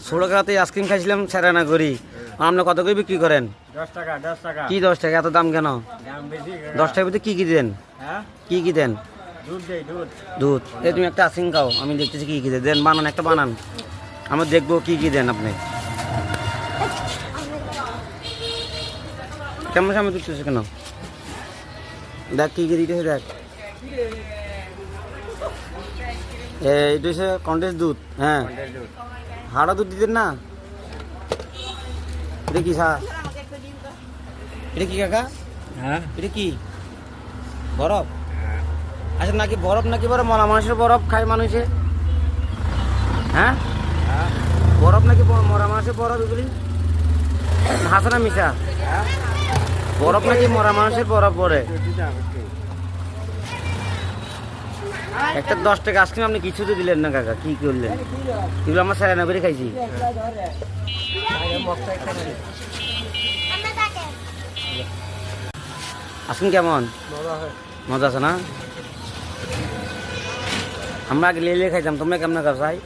16 টাকাতে আইসক্রিম খাইছিলাম সেরানা করি। আপনি কত করে বিক্রি করেন? 10 টাকা 10 টাকা। কি 10 টাকা এত দাম কেন? দাম বেশি। 10 টাকার ভিতরে কি কি দেন? হ্যাঁ, কি কি দেন? দুধ দেই, দুধ। দুধ। এই তুমি একটা আইসক্রিম খাও, আমি দেখতেছি কি কি দেন। বানান, একটা বানান, আমরা দেখবো কি কি দেন আপনি। কেমন সামনে তুলতেছে কেন? দেখ কি কি দিতেছে, দেখ। এইটা হচ্ছে কন্ডেন্স দুধ। হ্যাঁ, কন্ডেন্স দুধ। হাড়া দুধ দিতেন না? এটা কি এটা কি কাকা? হ্যাঁ, এটা কি বরফ? আচ্ছা, নাকি বরফ নাকি বরফ মরা মানুষের বরফ খায় মানুষে? হ্যাঁ, হ্যাঁ, বরফ নাকি মরা মানুষের বরফ? এগুলি হাসানা মিশা। হ্যাঁ। বরফ নাকি মরা মানুষের বরফ পড়ে? একটা 10 টাকা আইসক্রিম আপনি কিছুতে দিলেন না কাকা, কি করলেন? এগুলো আমার সেরানা করে খাইছি। আইসক্রিম কেমন? মজা আছে না? আমরা আগে লেলে খাইতাম, তোমরা কেমন খাও?